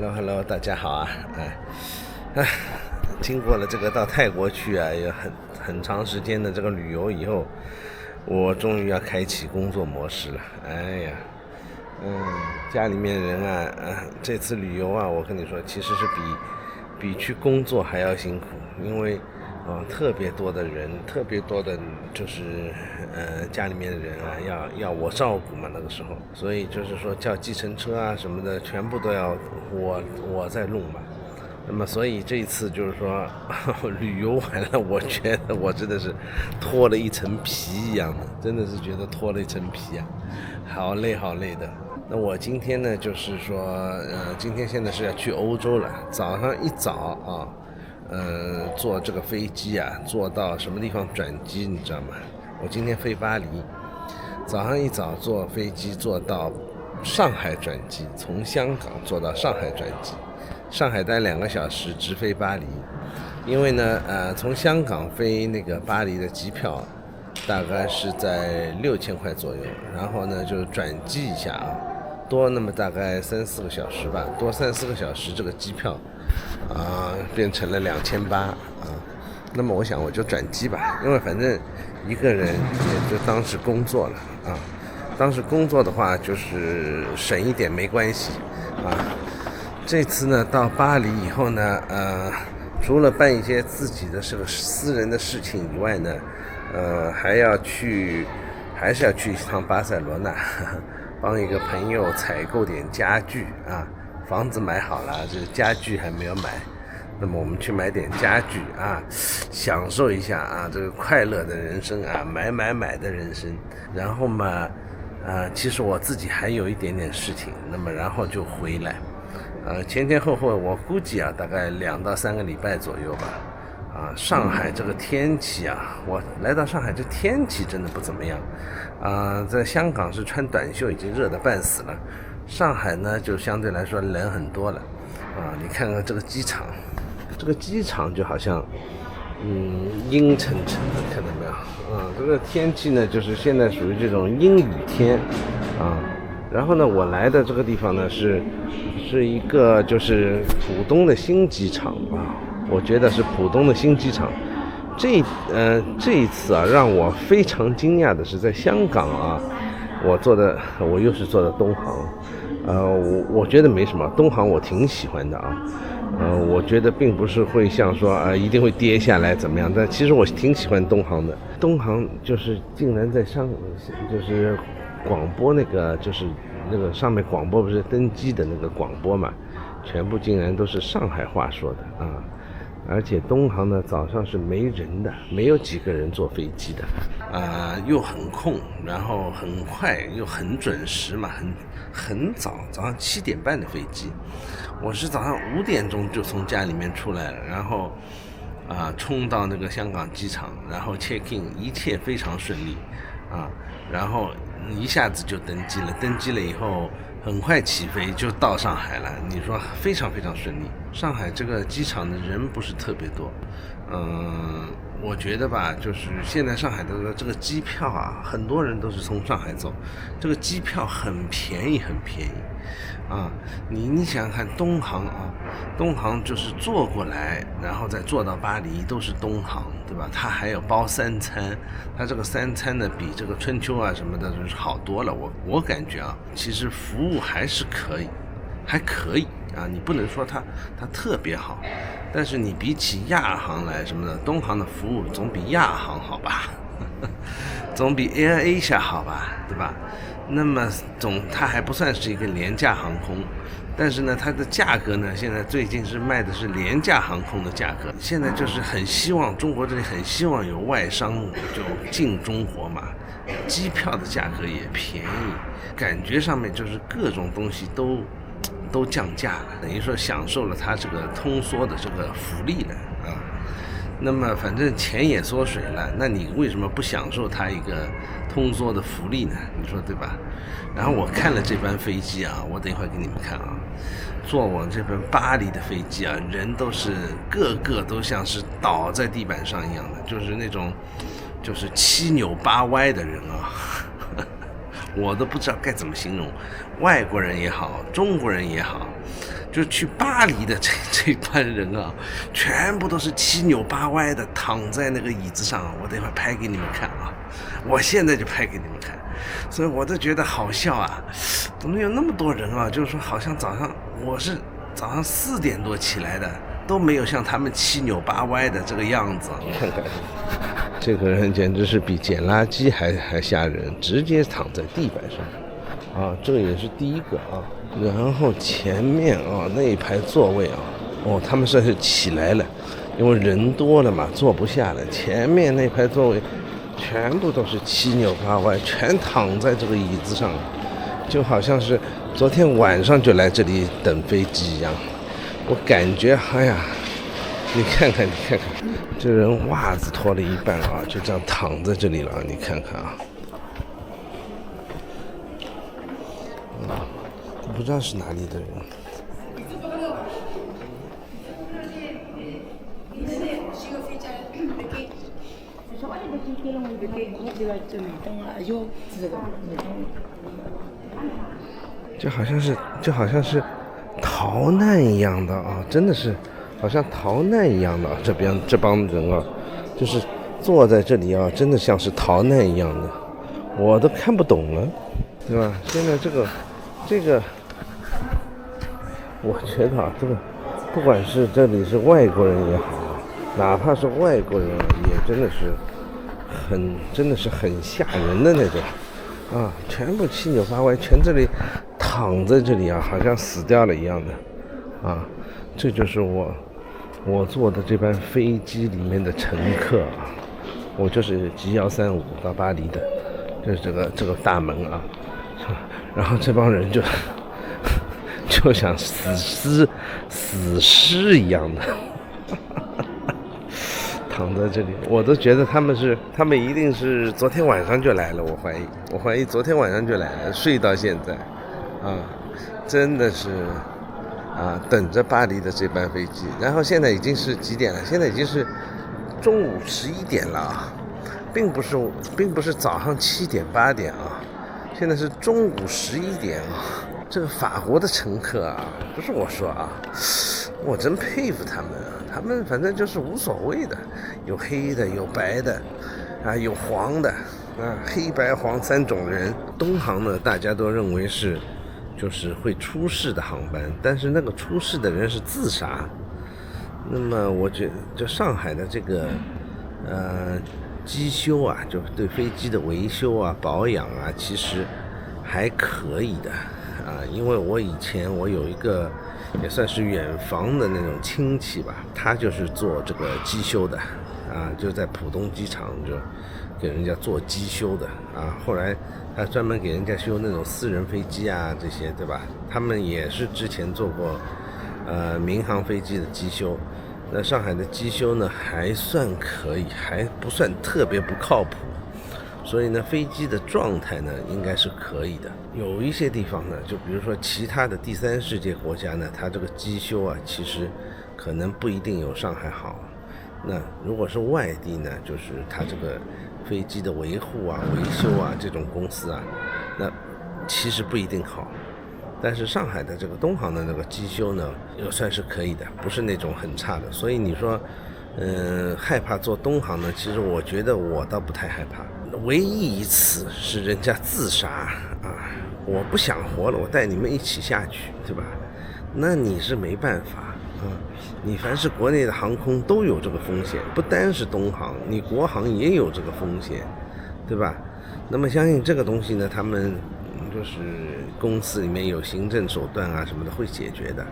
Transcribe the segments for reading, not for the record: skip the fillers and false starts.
Hello，大家好啊！经过了这个到泰国去啊，有很长时间的这个旅游以后，我终于要开启工作模式了。家里面人啊，这次旅游啊，我跟你说，其实是比去工作还要辛苦，因为特别多的人，特别多的就是家里面的人啊，要我照顾嘛，那个时候，所以就是说叫计程车啊什么的，全部都要我在弄嘛。那么所以这一次就是说旅游完了，我觉得我真的是脱了一层皮一样的，真的是觉得脱了一层皮啊，好累的。那我今天呢，就是说今天现在是要去欧洲了，早上一早啊。坐这个飞机啊，坐到什么地方转机，你知道吗？我今天飞巴黎，早上一早坐飞机坐到上海转机，从香港坐到上海转机，上海待2个小时，直飞巴黎。因为呢，从香港飞那个巴黎的机票大概是在6000块左右，然后呢就转机一下啊，多那么大概3-4个小时吧，多3-4个小时，这个机票变成了2800啊。那么我想我就转机吧，因为反正一个人也就当是工作了啊。当时工作的话，就是省一点没关系啊。这次呢到巴黎以后呢，除了办一些自己的这个私人的事情以外呢，还是要去一趟巴塞罗那，帮一个朋友采购点家具啊。房子买好了，这个家具还没有买，那么我们去买点家具啊，享受一下啊这个快乐的人生啊，买的人生。然后嘛，其实我自己还有一点点事情，那么然后就回来，前后我估计啊，大概2到3个礼拜左右吧。上海这个天气啊，我来到上海这天气真的不怎么样，在香港是穿短袖已经热得半死了。上海呢就相对来说冷很多了你看看这个机场，就好像阴沉沉的，看到没有这个天气呢就是现在属于这种阴雨天然后呢我来的这个地方呢是一个就是浦东的新机场我觉得是浦东的新机场。这一次让我非常惊讶的是在香港我又是坐的东航，我觉得没什么，东航我挺喜欢的我觉得并不是会像说一定会跌下来怎么样，但其实我挺喜欢东航的。东航就是竟然在就是广播那个就是那个上面广播不是登机的那个广播嘛，全部竟然都是上海话说的而且东航呢早上是没人的，没有几个人坐飞机的又很空，然后很快又很准时嘛，很早上7点半的飞机。我是早上5点钟就从家里面出来了，然后冲到那个香港机场，然后 check in， 一切非常顺利然后一下子就登机了以后很快起飞就到上海了，你说非常非常顺利。上海这个机场的人不是特别多，我觉得吧，就是现在上海的这个机票很多人都是从上海走，这个机票很便宜你想想看，东航就是坐过来，然后再坐到巴黎都是东航，对吧？它还有包3餐，它这个3餐呢比这个春秋什么的就是好多了。我感觉其实服务还可以你不能说它特别好，但是你比起亚航来什么的，东航的服务总比亚航好吧总比 AirAsia 好吧，对吧？那么它还不算是一个廉价航空，但是呢它的价格呢现在最近是卖的是廉价航空的价格。现在就是很希望中国这里很希望有外商就进中国嘛，机票的价格也便宜，感觉上面就是各种东西都降价了，等于说享受了它这个通缩的这个福利了那么反正钱也缩水了，那你为什么不享受它一个通缩的福利呢？你说对吧？然后我看了这班飞机我等一会儿给你们看坐我这班巴黎的飞机人都是个个都像是倒在地板上一样的，就是那种就是7扭8歪的人我都不知道该怎么形容，外国人也好，中国人也好，就去巴黎的这帮人啊，全部都是七扭八歪的躺在那个椅子上，我等会儿拍给你们看啊，我现在就拍给你们看，所以我都觉得好笑啊，怎么有那么多人啊？就是说好像我是早上4点多起来的，都没有像他们七扭八歪的这个样子。看看这个人简直是比捡垃圾还吓人，直接躺在地板上啊，这个也是第一个啊。然后前面啊那一排座位啊，他们算是起来了，因为人多了嘛，坐不下了。前面那排座位全部都是七扭八歪，全躺在这个椅子上，就好像是昨天晚上就来这里等飞机一样。我感觉，哎呀，你看看，这人袜子脱了一半啊，就这样躺在这里了，你看看啊。不知道是哪里的人。就好像是逃难一样的啊，真的是好像逃难一样的。这帮人啊，就是坐在这里啊，真的像是逃难一样的，我都看不懂了，对吧？现在这个。我觉得啊，这个不管是这里是外国人也好，哪怕是外国人也真的是很吓人的那种啊，全部七扭八歪，全这里躺在这里啊，好像死掉了一样的啊。这就是我坐的这班飞机里面的乘客啊，我就是 G135到巴黎的，就是这个大门啊，然后这帮人就像死尸一样的躺在这里，我都觉得他们一定是昨天晚上就来了，我怀疑昨天晚上就来了，睡到现在啊，真的是啊，等着巴黎的这班飞机。然后现在已经是几点了？现在已经是中午11点了啊，并不是早上7点8点啊，现在是中午11点啊。这个法国的乘客啊，不是我说啊，我真佩服他们啊，他们反正就是无所谓的，有黑的，有白的，啊，有黄的，啊，黑白黄3种人。东航呢，大家都认为就是会出事的航班，但是那个出事的人是自杀。那么我觉得，就上海的这个机修啊，就对飞机的维修啊、保养啊，其实还可以的。因为我以前有一个也算是远房的那种亲戚吧，他就是做这个机修的啊，就在浦东机场就给人家做机修的啊。后来他专门给人家修那种私人飞机啊，这些对吧？他们也是之前做过民航飞机的机修。那上海的机修呢还算可以，还不算特别不靠谱。所以呢，飞机的状态呢应该是可以的。有一些地方呢，就比如说其他的第三世界国家呢，它这个机修啊，其实可能不一定有上海好。那如果是外地呢，就是它这个飞机的维护啊、维修啊这种公司啊，那其实不一定好。但是上海的这个东航的那个机修呢，又算是可以的，不是那种很差的。所以你说，害怕坐东航呢？其实我觉得我倒不太害怕。唯一一次是人家自杀啊，我不想活了，我带你们一起下去，对吧？那你是没办法啊，你凡是国内的航空都有这个风险，不单是东航，你国航也有这个风险，对吧？那么相信这个东西呢，他们就是公司里面有行政手段啊什么的会解决的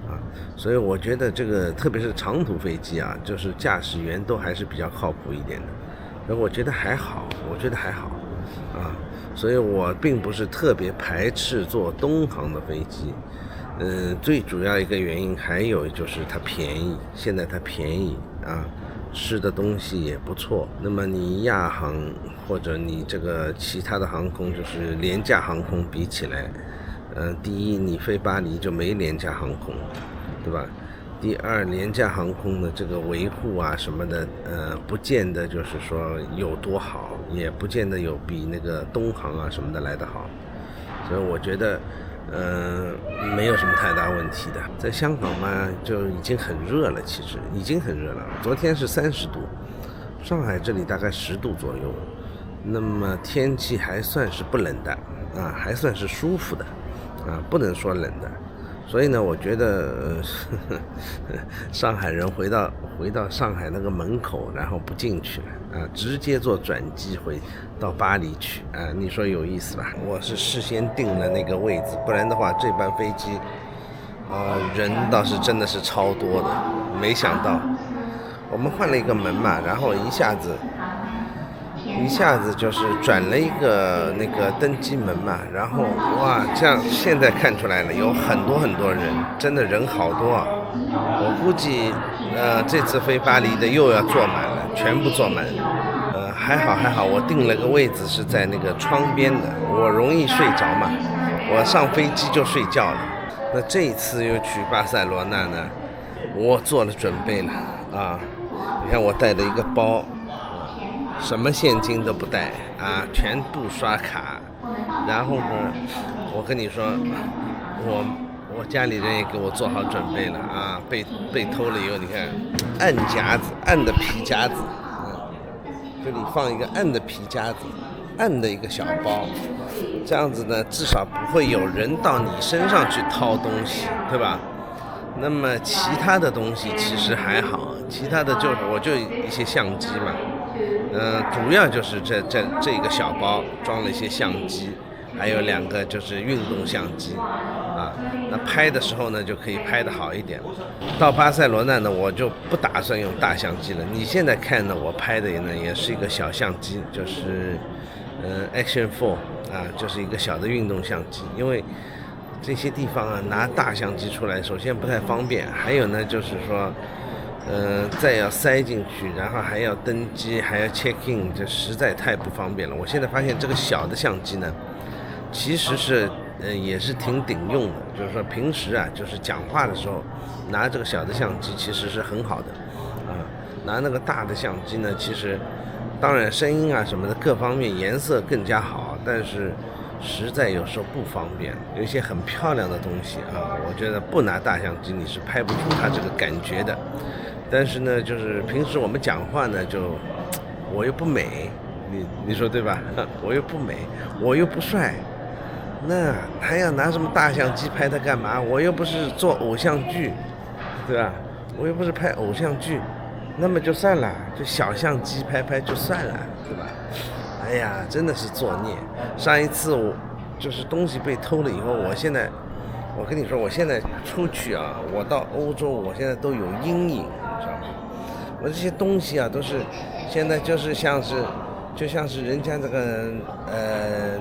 啊，所以我觉得这个特别是长途飞机啊，就是驾驶员都还是比较靠谱一点的。我觉得还好啊，所以我并不是特别排斥坐东航的飞机。最主要一个原因还有就是它便宜，现在它便宜啊，吃的东西也不错。那么你亚航或者你这个其他的航空，就是廉价航空比起来，第一你飞巴黎就没廉价航空，对吧？第二，廉价航空的这个维护啊什么的，不见得就是说有多好，也不见得有比那个东航啊什么的来得好。所以我觉得，没有什么太大问题的。在香港嘛，就已经很热了，其实已经很热了。昨天是30度，上海这里大概10度左右，那么天气还算是不冷的啊，还算是舒服的啊，不能说冷的。所以呢，我觉得上海人回到上海那个门口，然后不进去了啊，直接坐转机回到巴黎去啊，你说有意思吧？我是事先订了那个位置，不然的话这班飞机人倒是真的是超多的。没想到我们换了一个门嘛，然后一下子就是转了一个那个登机门嘛，然后哇，这样现在看出来了，有很多人，真的人好多啊！我估计这次飞巴黎的又要坐满了，全部坐满。还好，我订了个位置是在那个窗边的，我容易睡着嘛，我上飞机就睡觉了。那这一次又去巴塞罗那呢，我做了准备了啊！你看我带了一个包。什么现金都不带啊，全部刷卡。然后呢，我跟你说，我家里人也给我做好准备了啊，被偷了以后，你看，暗的皮夹子，这里放一个暗的皮夹子，暗的一个小包，这样子呢，至少不会有人到你身上去掏东西，对吧？那么其他的东西其实还好，其他的我就一些相机嘛。主要就是这个小包装了一些相机，还有2个就是运动相机啊。那拍的时候呢，就可以拍得好一点。到巴塞罗那呢，我就不打算用大相机了。你现在看呢，我拍的呢也是一个小相机，就是Action 4啊，就是一个小的运动相机。因为这些地方啊，拿大相机出来，首先不太方便，还有呢就是说。再要塞进去，然后还要登机，还要 check in， 这实在太不方便了。我现在发现这个小的相机呢，其实是也是挺顶用的，就是说平时啊，就是讲话的时候拿这个小的相机其实是很好的啊。拿那个大的相机呢，其实当然声音啊什么的各方面颜色更加好，但是实在有时候不方便。有一些很漂亮的东西啊，我觉得不拿大相机你是拍不出它这个感觉的。但是呢，就是平时我们讲话呢，我又不美，你说对吧？我又不美，我又不帅，那还要拿什么大相机拍它干嘛？我又不是做偶像剧，对吧？我又不是拍偶像剧，那么就算了，就小相机拍就算了，对吧？哎呀，真的是作孽。上一次我就是东西被偷了以后，我跟你说，我现在出去啊，我到欧洲，我现在都有阴影。我这些东西啊，都是现在就像是人家这个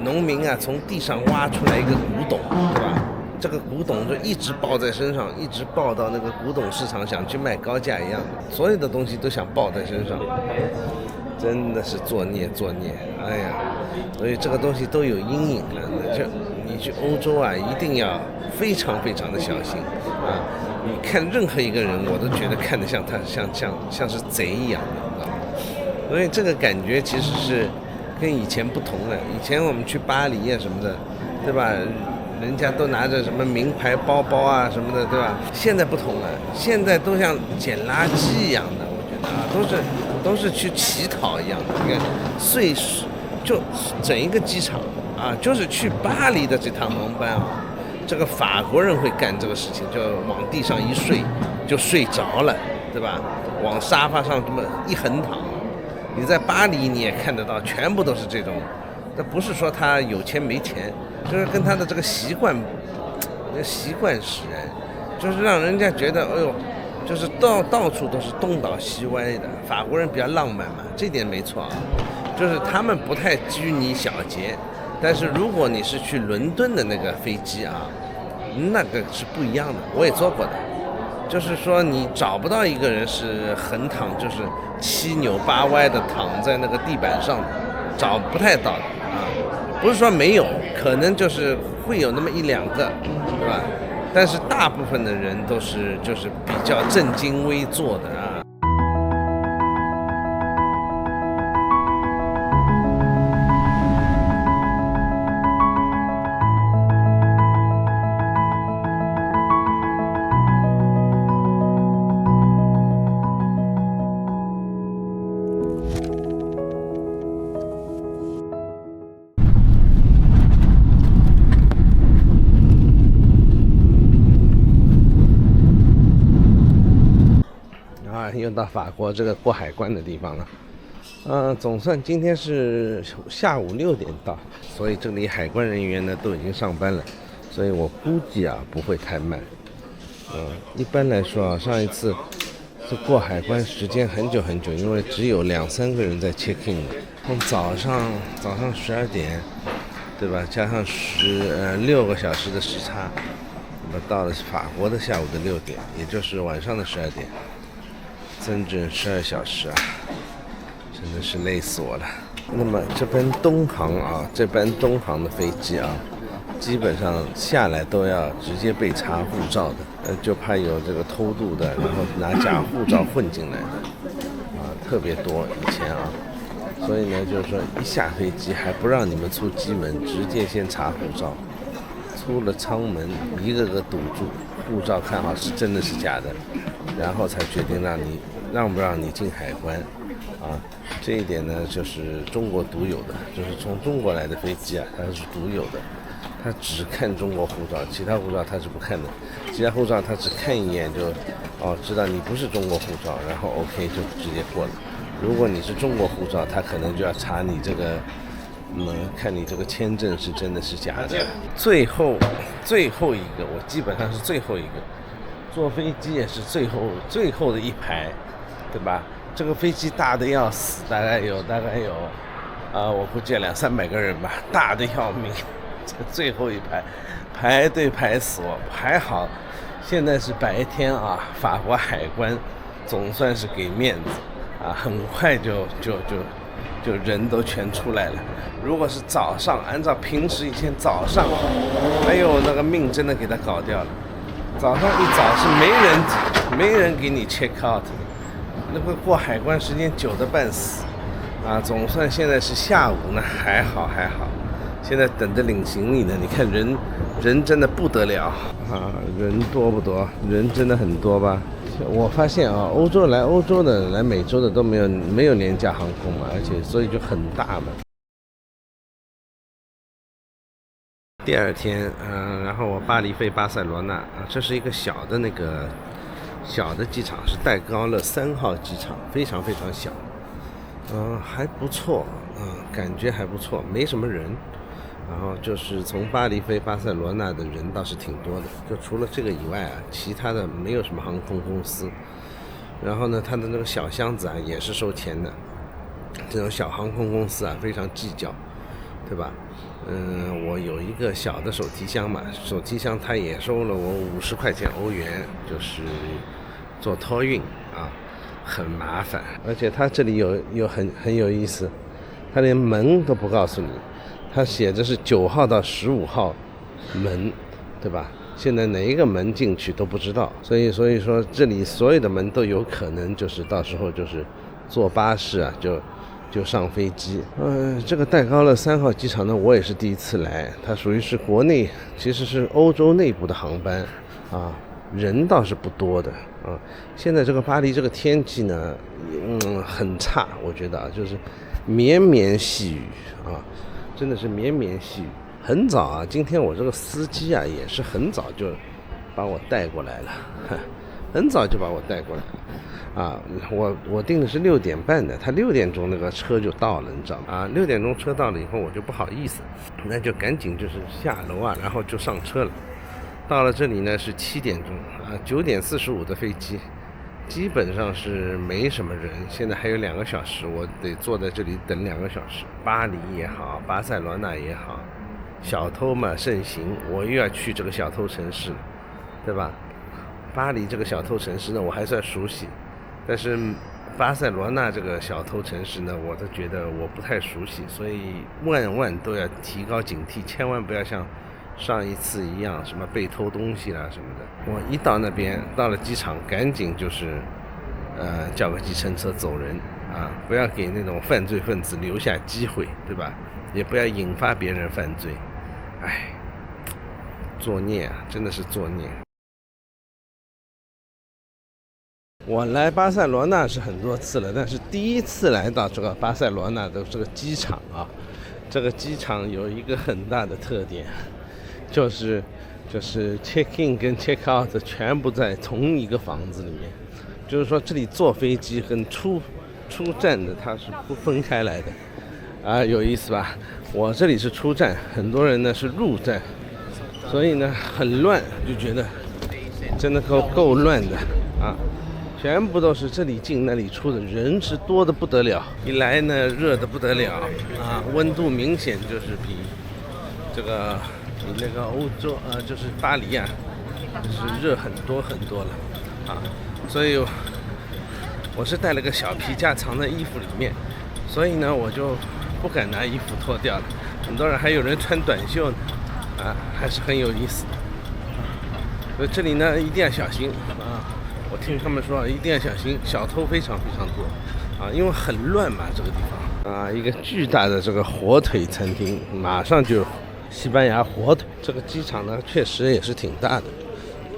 农民啊，从地上挖出来一个古董，对吧？这个古董就一直抱在身上，一直抱到那个古董市场，想去卖高价一样的，所有的东西都想抱在身上，真的是作孽。哎呀，所以这个东西都有阴影了。就你去欧洲啊，一定要非常的小心啊。你看任何一个人，我都觉得看得像他像是贼一样的，你知道吗？所以这个感觉其实是跟以前不同了。以前我们去巴黎啊什么的，对吧？人家都拿着什么名牌包包啊什么的，对吧？现在不同了，现在都像捡垃圾一样的，我觉得啊，都是去乞讨一样的。你看，就整一个机场啊，就是去巴黎的这趟航班啊。这个法国人会干这个事情，就往地上一睡，就睡着了，对吧？往沙发上这么一横躺，你在巴黎你也看得到，全部都是这种。那不是说他有钱没钱，就是跟他的这个习惯使然，就是让人家觉得，哎呦，就是到处都是东倒西歪的。法国人比较浪漫嘛，这点没错啊，就是他们不太拘泥小节。但是如果你是去伦敦的那个飞机啊，那个是不一样的，我也坐过的。就是说你找不到一个人是横躺，就是7扭8歪的躺在那个地板上的，找不太到的啊。不是说没有，可能就是会有那么1、2个，对吧？但是大部分的人都是就是比较正襟危坐的啊。又到法国这个过海关的地方了。总算今天是下午6点到，所以这里海关人员呢都已经上班了，所以我估计啊不会太慢。一般来说啊，上一次这过海关时间很久很久，因为只有2-3个人在 check in 的。从早上12点，对吧？加上6个小时的时差，那么到了法国的下午的6点，也就是晚上的12点，整整12小时啊，真的是累死我了。那么这班东航的飞机啊，基本上下来都要直接被查护照的，就怕有这个偷渡的，然后拿假护照混进来的，特别多以前啊。所以呢，就是说一下飞机还不让你们出机门，直接先查护照，出了舱门一个个堵住，护照看好是真的是假的，然后才决定让不让你进海关啊。这一点呢，就是中国独有的，就是从中国来的飞机啊，它是独有的，它只看中国护照，其他护照它是不看的，其他护照它只看一眼就知道你不是中国护照，然后 OK 就直接过了。如果你是中国护照，他可能就要查你这个，看你这个签证是真的是假的。最后一个，我基本上是最后一个，坐飞机也是最后的一排，对吧？这个飞机大的要死，大概有我估计200-300个人吧，大的要命。这最后一排排队排死我，还好现在是白天啊，法国海关总算是给面子。很快就人都全出来了。如果是早上，按照平时以前早上，那个命真的给他搞掉了。早上一早是没人给你 check out， 那个过海关时间久得半死总算现在是下午呢，还好。现在等着领行李呢，你看人真的不得了人多不多？人真的很多吧？我发现欧洲的来美洲的都没有廉价航空嘛，而且所以就很大嘛。第二天，然后我巴黎飞巴塞罗那这是一个小的机场，是戴高乐3号机场，非常非常小，还不错，感觉还不错，没什么人。然后就是从巴黎飞巴塞罗那的人倒是挺多的，就除了这个以外其他的没有什么航空公司。然后呢，它的那个小箱子也是收钱的，这种小航空公司非常计较，对吧？我有一个小的手提箱嘛，手提箱它也收了我50块钱欧元，就是做托运很麻烦。而且它这里有很有意思，它连门都不告诉你。它写着是9号到15号门，对吧？现在哪一个门进去都不知道，所以说这里所有的门都有可能就是到时候就是坐巴士就上飞机。这个戴高乐3号机场呢，我也是第一次来，它属于是国内，其实是欧洲内部的航班人倒是不多的现在这个巴黎这个天气呢，很差，我觉得就是绵绵细雨真的是绵绵细雨。很早今天我这个司机也是很早就把我带过来了，很早就把我带过来了我订的是6点半的，他6点钟那个车就到了，你知道吗？6点钟车到了以后，我就不好意思，那就赶紧就是下楼然后就上车了。到了这里呢是7点钟9点45的飞机，基本上是没什么人。现在还有2个小时，我得坐在这里等2个小时。巴黎也好，巴塞罗那也好，小偷嘛盛行，我又要去这个小偷城市了，对吧？巴黎这个小偷城市呢，我还算熟悉，但是巴塞罗那这个小偷城市呢，我都觉得我不太熟悉，所以万都要提高警惕，千万不要像上一次一样什么被偷东西啦什么的。我一到那边，到了机场，赶紧就是叫个计程车走人不要给那种犯罪分子留下机会，对吧？也不要引发别人犯罪。作孽真的是作孽。我来巴塞罗那是很多次了，但是第一次来到这个巴塞罗那的这个机场这个机场有一个很大的特点，就是 check in 跟 check out 全部在同一个房子里面，就是说这里坐飞机跟出站的它是不分开来的啊，有意思吧？我这里是出站，很多人呢是入站，所以呢很乱，就觉得真的够乱的啊。全部都是这里进那里出的，人是多的不得了。一来呢热的不得了啊，温度明显就是比那个欧洲就是巴黎啊，就是热很多了啊。所以我是带了个小皮夹藏在衣服里面，所以呢我就不敢拿衣服脱掉了。很多人还有人穿短袖呢啊，还是很有意思的。所以这里呢一定要小心啊。我听他们说一定要小心，小偷非常多啊，因为很乱嘛这个地方啊。一个巨大的这个火腿餐厅，马上就西班牙火腿。这个机场呢确实也是挺大的，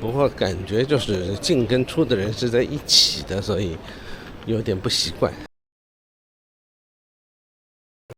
不过感觉就是进跟出的人是在一起的，所以有点不习惯。